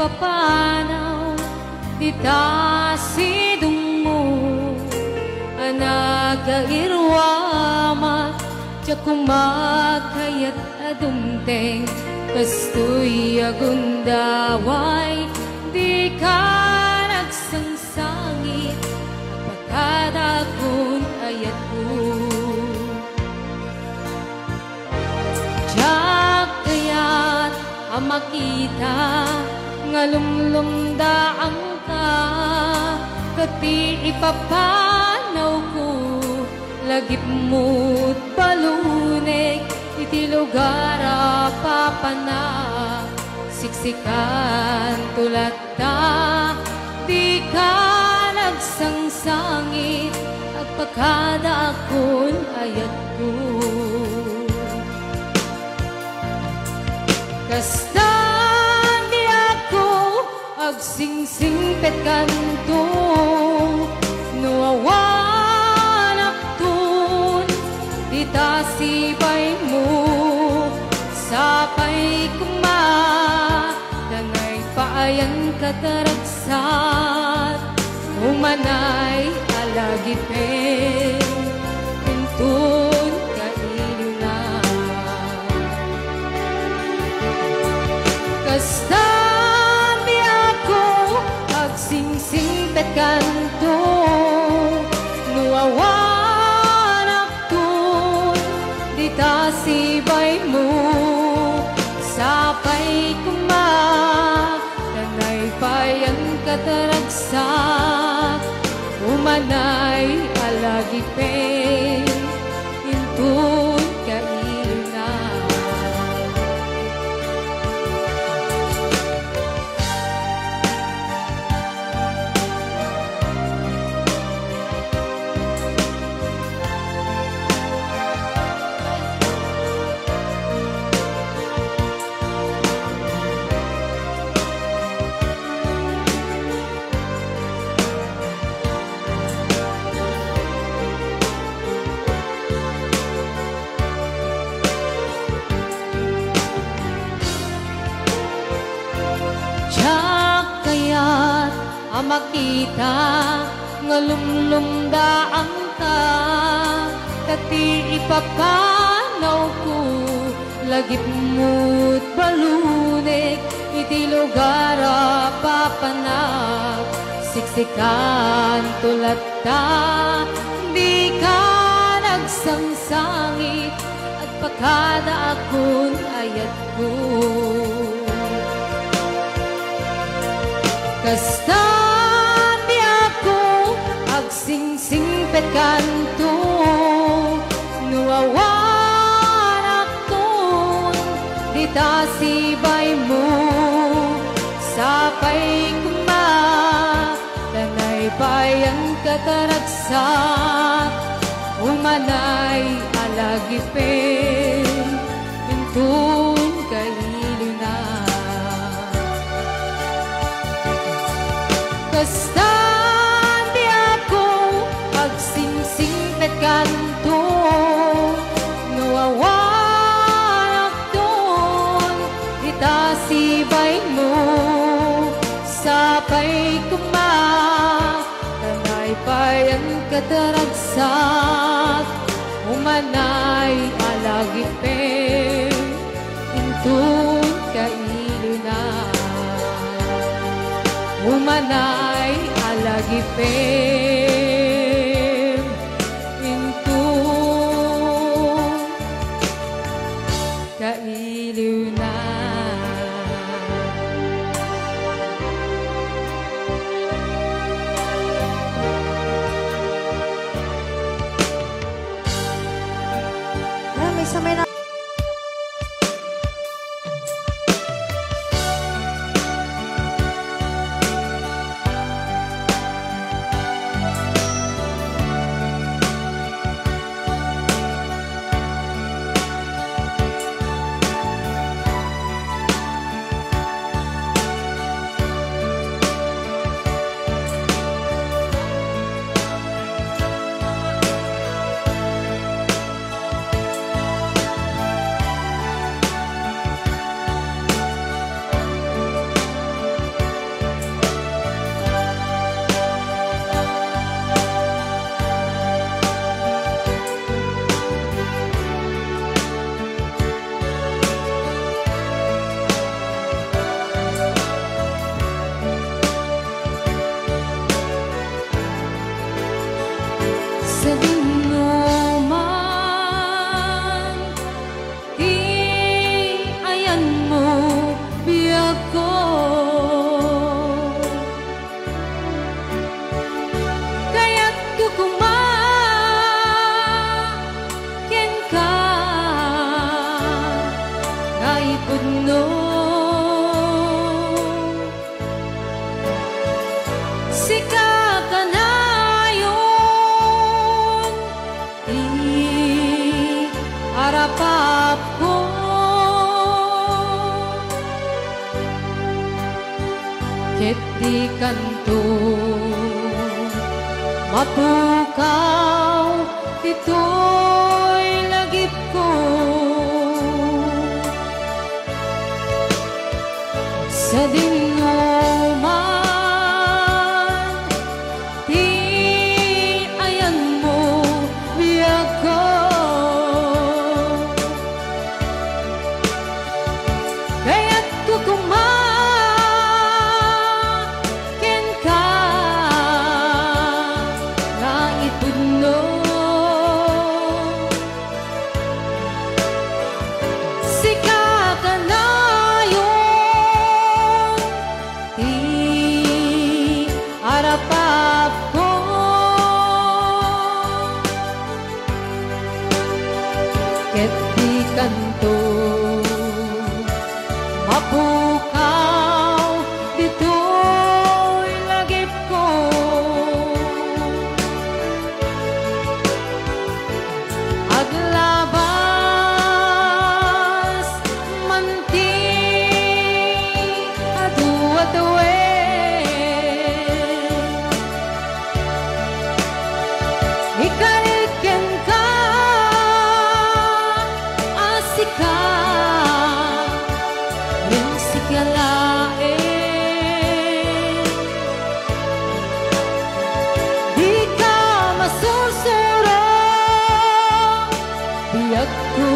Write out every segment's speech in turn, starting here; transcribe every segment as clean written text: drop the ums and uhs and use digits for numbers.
papanaw dita sidong mo anagairwama tiyak kumakayat adumteng kastoy agundaway di ka nagsangsangit pagkadakon ayat ko tiyak kayat ang makita ngalumlumdaang ka kati ipapanaw ko lagip mo't balunek iti lugar papana siksikan tulat ta di ka nagsangsangit at pagkada akon ayat ko kasta di ako agsingsing pet kanto nuawanak tun di tasibay mo sapay kuma danay paayan kataragsat umanay alagipin pintun kailuna kasta di ako agsingsing pet kanto nuawanak tun di tasibay mo sapay kuma danay payan kataragsak umanay alagipin intun kailuna makita ngalumlumdaang ka kati ipapanaw ko lagip mo't balunek iti lugar papanag siksikan tulat ta di ka nagsangsangit at pagkada akon ayat ko kasta singsing pet kanto nuawanak tun di tasibay mo sapay kuma danay payang kataragsak umanay alagipin intun kailuna kasta kanto nuawanak tun di tasibay mo sapay kuma danay payan kataragsak umanay alagipin intun kailuna umanay alagipin kailiw na may samay na kanto mapukaw ito'y lagip ko sa dinuman di ayan mo biyag ko kaya't kukumakin ka na ipudno sika ka na yun di arapap ko ket di kanto mapukaw dito'y lagip ko aglabas manti aduat ikaliken ka asika rin sikalain di ka masusuro biyag ko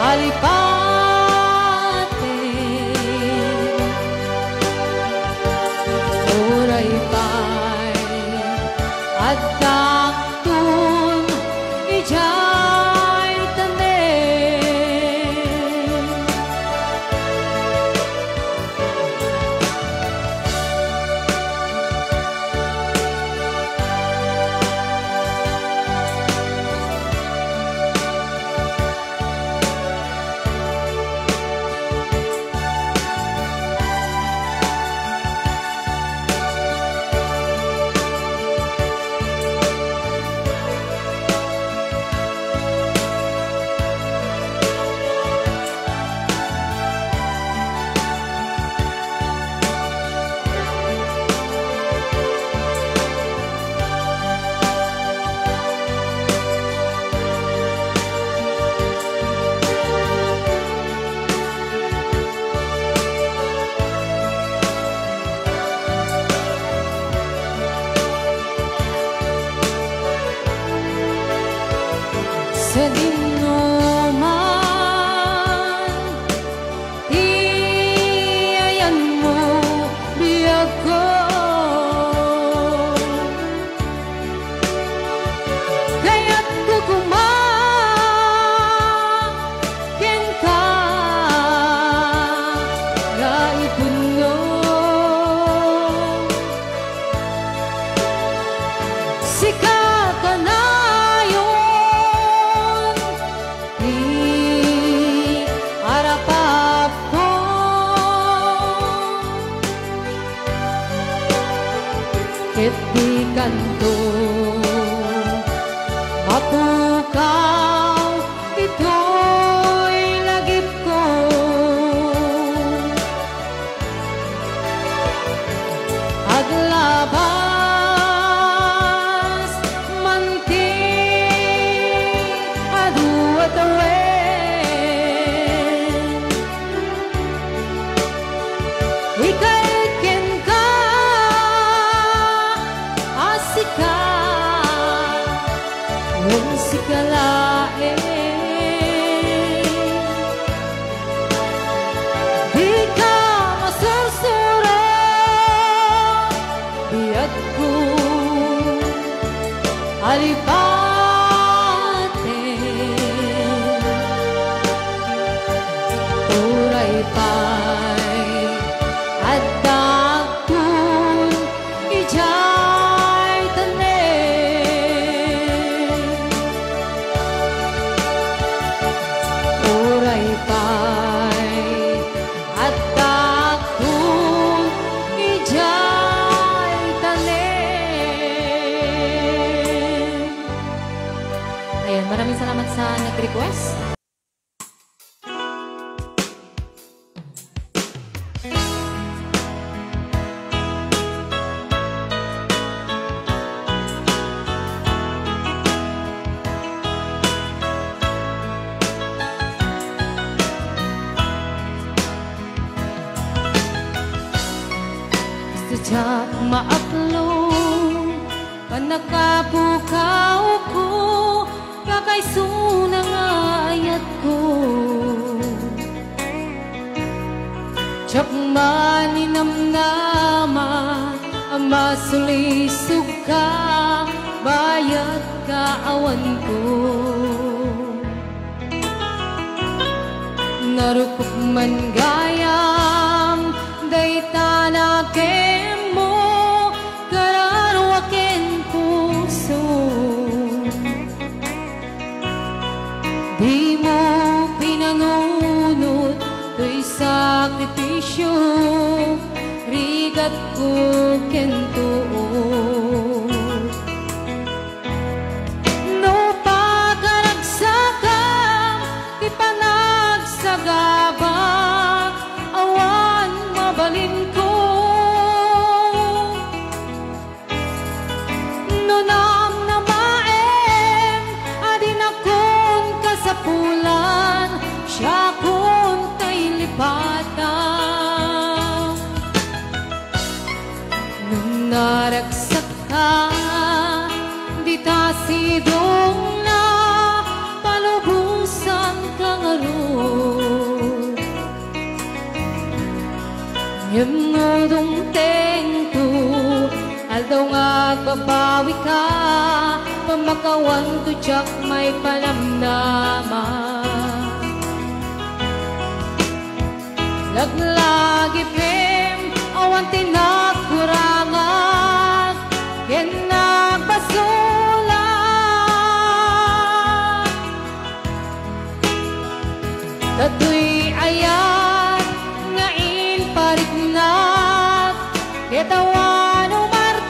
alipatin oray pa'y at taktun ijay tanin sa dinuman iayan mo biyag ko kaya't kukumakin ka na ipudno sika ka na yun di arapap ko ket di kanto mapukaw ito'y lagip ko aglabas manti aduat ikaliken ka asika rin sikalain di ka masursuro biyag ko alipatin oray pa'y at taktun ijay tanin oray pa'y at taktun ijay tanin. Ayan, maraming salamat sa nag-request. Masulisog ka, bayat ka awan ko. Narukop man gayam, day tanakin mo, kararwakin puso. Di mo pinangunot, to'y sakripisyo, rigat ko kento. No pagkaragsakam, ipanagsagaba, awan mabalin ko. No nam na maem, adin akon kasapulan, siya kon tay lipatan. Nung naragsak ka, di ta sidong na palubusan ka nga ron. Yamnodong tengko, aldaw nga babawi ka, pamakawan to tsak may palamnaman. Laglagi pem, awan tinakurangan, ken nagbasulan. Tatoy ayat, ngain parignat, ketawan umartap.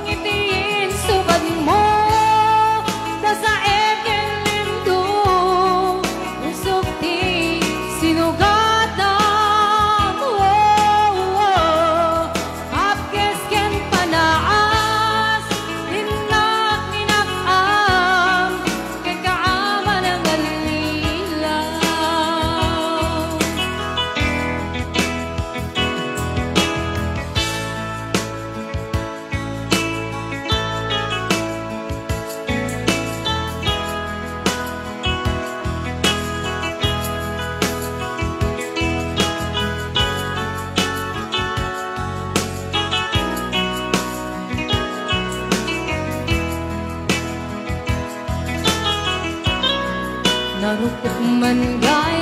Ngitiin sugad mo, tasaem ken lindo, usok ti sinugatam. Apkes ken panaas, linak ninakam, ken kaaman ang alilaw. Narukop man gaya